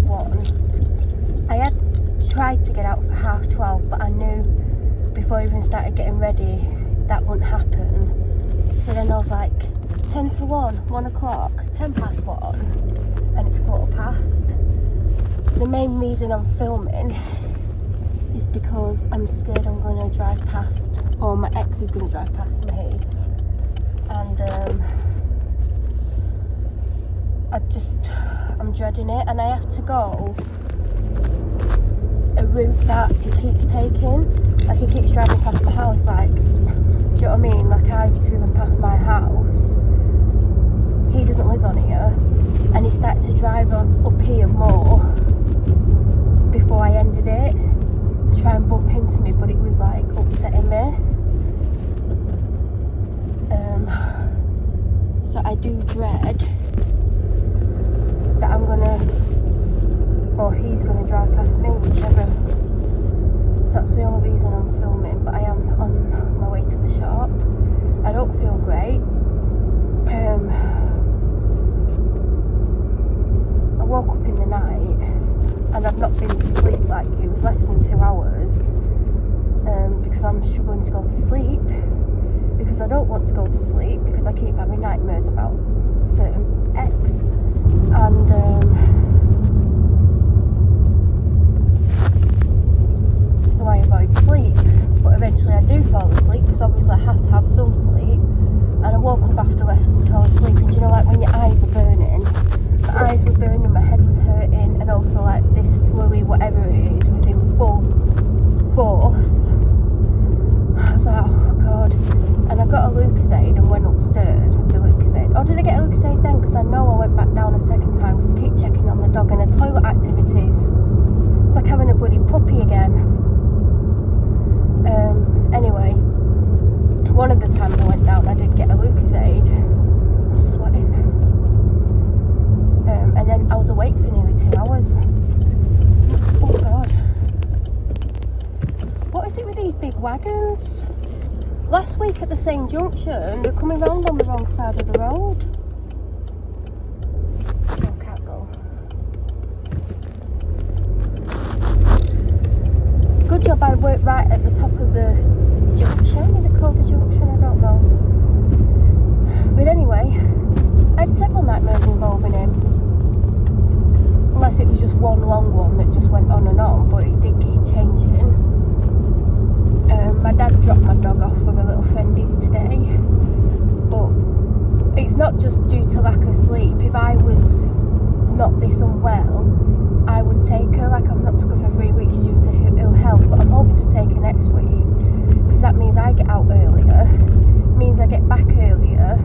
1. I had tried to get out for 12:30, but I knew before I even started getting ready that wouldn't happen. So then I was like, 10 to 1 o'clock, 10 past 1, and it's 1:15. The main reason I'm filming is because I'm scared I'm going to drive past, or my ex is going to drive past me, and I'm dreading it, and I have to go a route that he keeps taking. Like, he keeps driving past my house, like, do you know what I mean? Like, I've driven past my house, he doesn't live on here, and he started to drive on up here more before I ended it, to try and bump into me, but it was like upsetting me. So I do dread that I'm gonna, or he's gonna drive past me, whichever. So that's the only reason I'm filming, but I am on my way to the shop. I don't feel great. I woke up in the night and I've not been to sleep, like, it was less than 2 hours, because I'm struggling to go to sleep, because I don't want to go to sleep, because I keep having nightmares about certain ex, and so I avoid sleep, but eventually I do fall asleep, because obviously I have to have some sleep, and I woke up after less than 2 hours sleep, and do you know, like, when your eyes are burning, my eyes were burning, my head was hurting, and also like this fluey, whatever it is, was in full force. I was like, oh god. And I got a Lucozade and went upstairs with the Lucozade. Oh, did I get a Lucozade then? Because I know I went back down a second time, because I keep checking on the dog, and the toilet activities, it's like having a bloody puppy again. Anyway, one of the times I went down, I did get a Lucozade. I'm sweating. And then I was awake for nearly 2 hours. Oh god. What is it with these big wagons? Last week at the same junction, they're coming round on the wrong side of the road. Oh, can't go. Good job I worked right at the top of the junction. Is it called the junction? I don't know. But anyway, I had several nightmares involving him. Unless it was just one long one that just went on and on, but it did keep changing. My dad dropped my dog off with a little friendies today, but it's not just due to lack of sleep. If I was not this unwell, I would take her. Like, I've not took her for 3 weeks due to her ill health, but I'm hoping to take her next week, because that means I get out earlier, it means I get back earlier,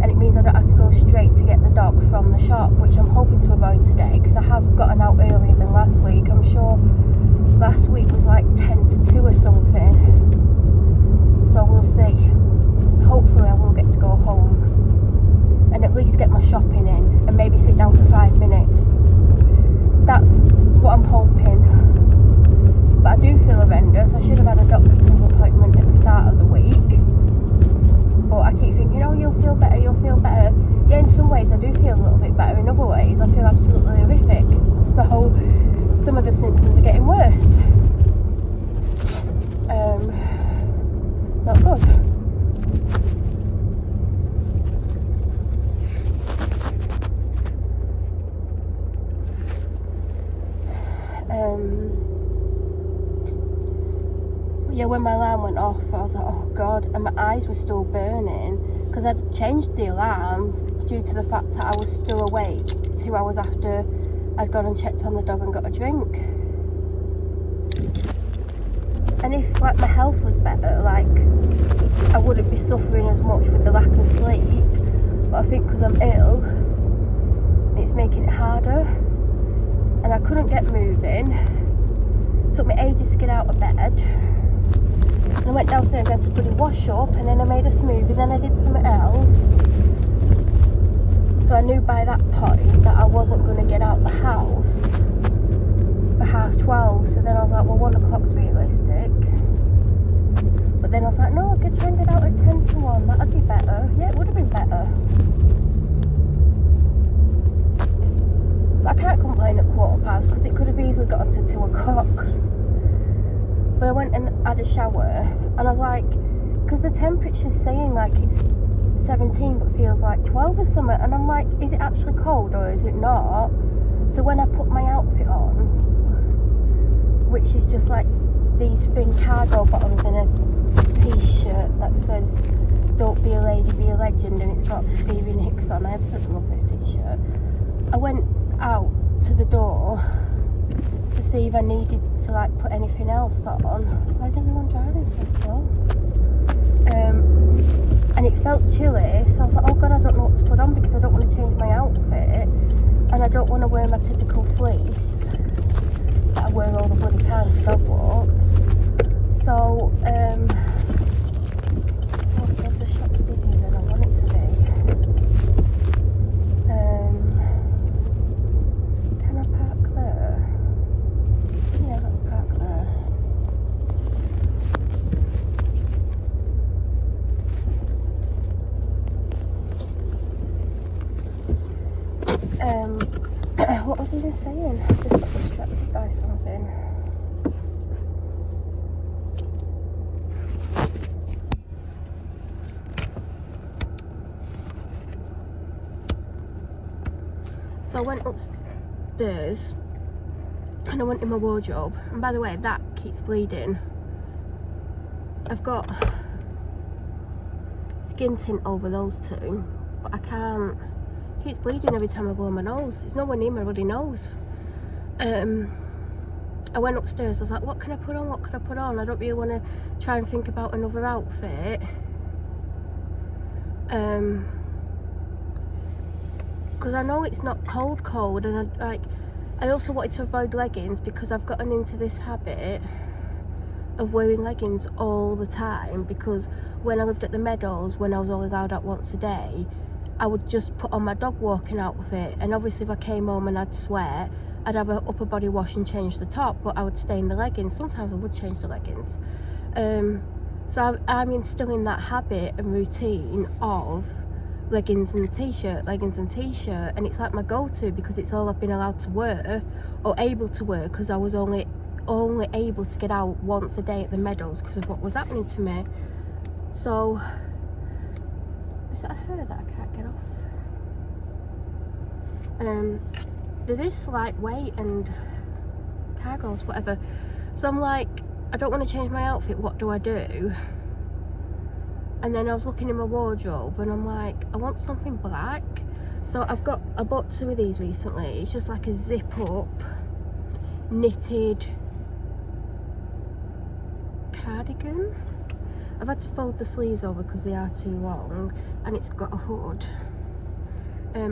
and it means I don't have to go straight to get the dog from the shop, which I'm hoping to avoid today, because I have gotten out earlier than last week. I'm sure last week was like 10 to 2 or something, so we'll see. Hopefully I will get to go home and at least get my shopping in, and maybe sit down for 5 minutes. That's what I'm hoping. But I do feel horrendous. I should have had a doctor's appointment at the start of the week, but I keep thinking, oh, you'll feel better, you'll feel better. Yeah, in some ways I do feel a little bit better, in other ways I feel absolutely horrific. So some of the symptoms are getting worse. Not good. Yeah, when my alarm went off, I was like, oh god, and my eyes were still burning, because I'd changed the alarm due to the fact that I was still awake 2 hours after I'd gone and checked on the dog and got a drink. And if, like, my health was better, like, I wouldn't be suffering as much with the lack of sleep, but I think because I'm ill, it's making it harder, and I couldn't get moving. It took me ages to get out of bed, and I went downstairs and had to bloody wash up, and then I made a smoothie, then I did something else. So I knew by that point that I wasn't going to get out the house for 12:30, so then I was like, well, 1 o'clock's realistic. But then I was like, no, I could try and get out at 10 to 1, that'd be better. Yeah, it would have been better. But I can't complain at 1:15. has, because it could have easily got to 2 o'clock. But I went and had a shower, and I was like, because the temperature's saying like it's 17 but feels like 12 or something, and I'm like, is it actually cold or is it not? So when I put my outfit on, which is just like these thin cargo bottoms and a t-shirt that says "Don't be a lady, be a legend," and it's got Stevie Nicks on. I absolutely love this t-shirt. I went out to the door to see if I needed to like put anything else on. Why is everyone driving so slow? And it felt chilly, so I was like, oh god, I don't know what to put on, because I don't want to change my outfit, and I don't want to wear my typical fleece that I wear all the bloody time for dog walks. So, oh god, the shop's busier than I want it to be. Can I park there? Yeah, let's park there. What was I even saying? I just got distracted by something. So I went upstairs and I went in my wardrobe, and by the way, that keeps bleeding. I've got skin tint over those two, but I can't. It keeps bleeding every time I blow my nose. It's nowhere near my bloody nose. I went upstairs. I was like, what can I put on? What can I put on? I don't really want to try and think about another outfit. Because I know it's not cold, and I also wanted to avoid leggings, because I've gotten into this habit of wearing leggings all the time, because when I lived at the Meadows, when I was only allowed out once a day, I would just put on my dog walking outfit, and obviously if I came home and I'd sweat, I'd have an upper body wash and change the top, but I would stay in the leggings. Sometimes I would change the leggings. So I'm instilling that habit and routine of leggings and t-shirt, and it's like my go-to, because it's all I've been allowed to wear, or able to wear, because I was only able to get out once a day at the Meadows because of what was happening to me. So is that her that I can't get off? They're just lightweight and cargos, whatever. So I'm like, I don't want to change my outfit, what do I do? And then I was looking in my wardrobe and I'm like, I want something black. So I bought 2 of these recently. It's just like a zip up knitted cardigan. I've had to fold the sleeves over because they are too long, and it's got a hood.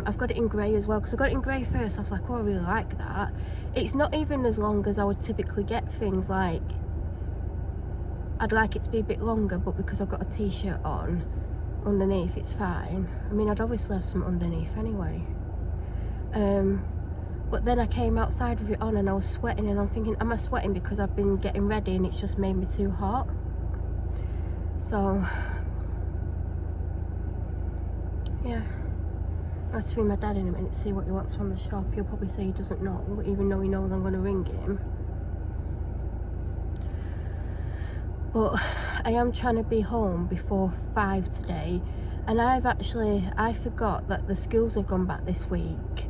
I've got it in grey as well, because I got it in grey first. I was like, oh, I really like that. It's not even as long as I would typically get things. Like, I'd like it to be a bit longer, but because I've got a t-shirt on underneath, it's fine. I mean, I'd obviously have some underneath anyway. But then I came outside with it on and I was sweating, and I'm thinking, am I sweating because I've been getting ready and it's just made me too hot? So yeah, I'll have to ring my dad in a minute to see what he wants from the shop. He'll probably say he doesn't know, even though he knows I'm going to ring him. But I am trying to be home before 5 today, and I forgot that the schools have gone back this week,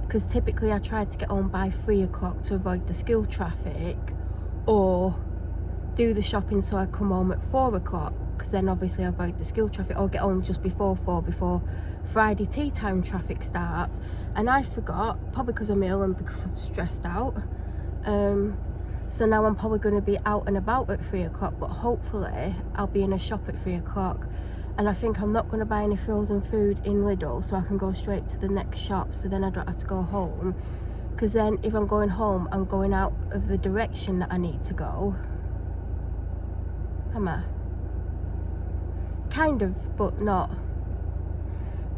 because typically I try to get home by 3 o'clock to avoid the school traffic, or do the shopping so I come home at 4 o'clock, because then obviously I avoid the school traffic, or get home just before 4, before Friday tea time traffic starts. And I forgot, probably because I'm ill and because I'm stressed out. So now I'm probably going to be out and about at 3 o'clock, but hopefully I'll be in a shop at 3 o'clock. And I think I'm not going to buy any frozen food in Lidl, so I can go straight to the next shop, so then I don't have to go home. Because then if I'm going home, I'm going out of the direction that I need to go. Am I? Kind of, but not.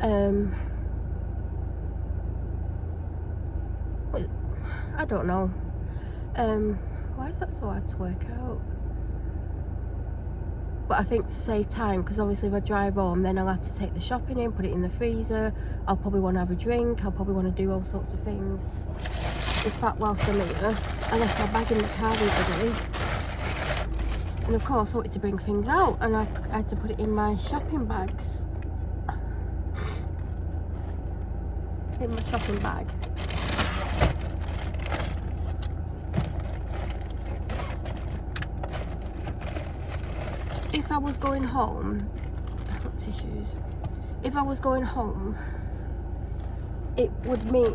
I don't know. Why is that so hard to work out? But I think to save time, because obviously if I drive home, then I'll have to take the shopping in, put it in the freezer. I'll probably want to have a drink. I'll probably want to do all sorts of things. be fat whilst I'm here. I left my bag in the car the other day. And of course I wanted to bring things out, and I had to put it in my shopping bags. In my shopping bag. If I was going home, I've got tissues. If I was going home, it would mean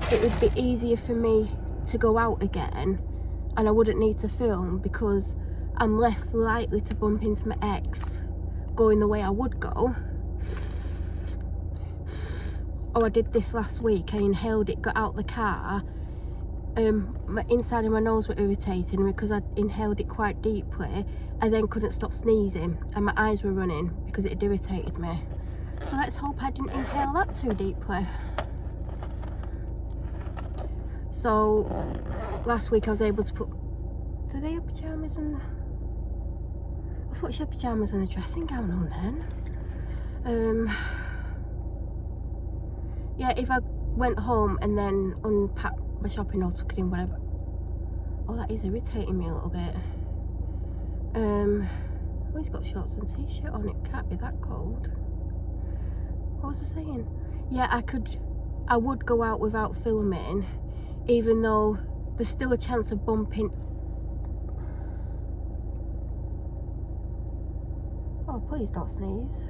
it would be easier for me to go out again, and I wouldn't need to film because I'm less likely to bump into my ex going the way I would go. Oh, I did this last week. I inhaled it, got out the car. My inside of my nose were irritating because I inhaled it quite deeply. I then couldn't stop sneezing, and my eyes were running because it had irritated me. So let's hope I didn't inhale that too deeply. So last week I was able to put... Do they have pyjamas and... I thought she had pyjamas and a dressing gown on then. Yeah, if I went home and then unpacked my shopping or took it in, whatever. Oh, that is irritating me a little bit. Oh, he's got shorts and t-shirt on. It can't be that cold. What was I saying? Yeah, I would go out without filming, even though there's still a chance of bumping. Oh, please don't sneeze.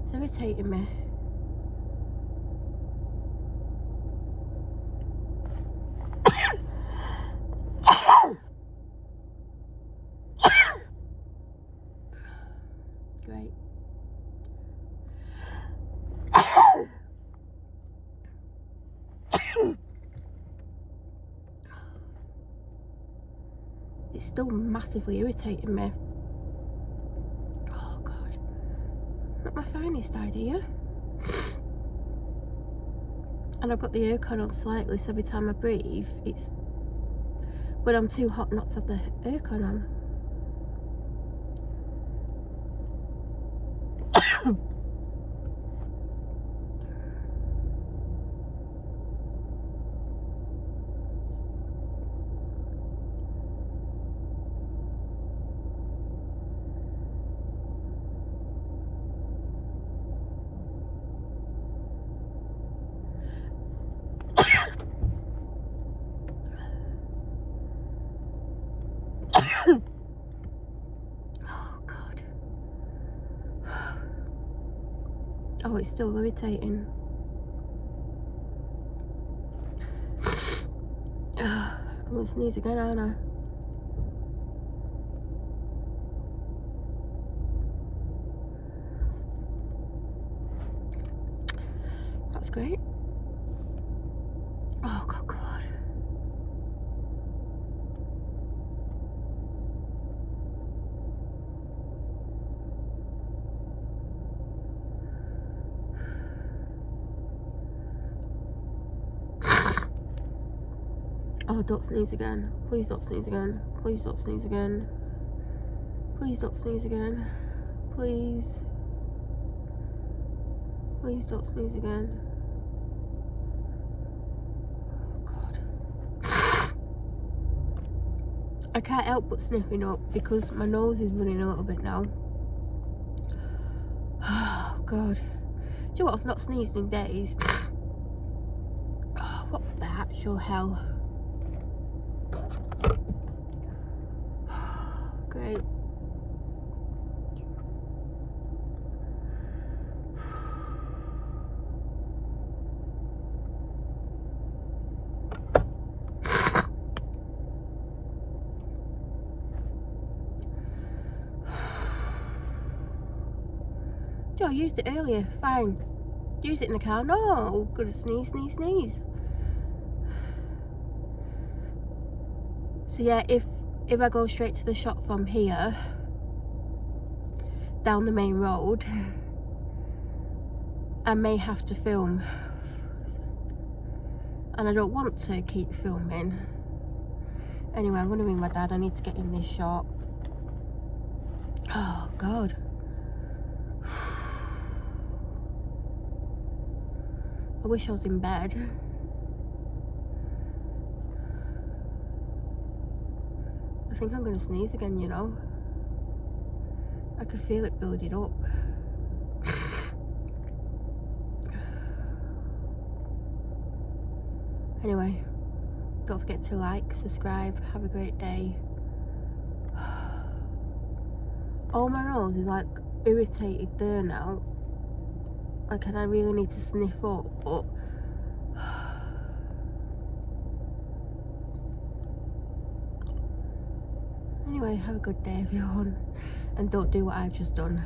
It's irritating me. Great. It's still massively irritating me. Oh God, not my finest idea. And I've got the aircon on slightly, so every time I breathe, it's... But I'm too hot not to have the aircon on. Oh God. Oh, it's still irritating. I'm gonna sneeze again, aren't I? That's great. Oh God. Oh, don't sneeze again. Please don't sneeze again. Please don't sneeze again. Please don't sneeze again. Please. Please don't sneeze again. Oh God. I can't help but sniffing up because my nose is running a little bit now. Oh God. Do you know what? I've not sneezed in days. Oh, what the actual hell? Great. Joe, I used it earlier. Fine. Use it in the car. No. Gonna sneeze. So yeah, if I go straight to the shop from here, down the main road, I may have to film. And I don't want to keep filming. Anyway, I'm going to ring my dad. I need to get in this shop. Oh God. I wish I was in bed. I think I'm gonna sneeze again, you know. I could feel it building up. Anyway, don't forget to like, subscribe, have a great day. Oh, my nose is like irritated there now. Like, and I really need to sniff up, but anyway, have a good day everyone, and don't do what I've just done.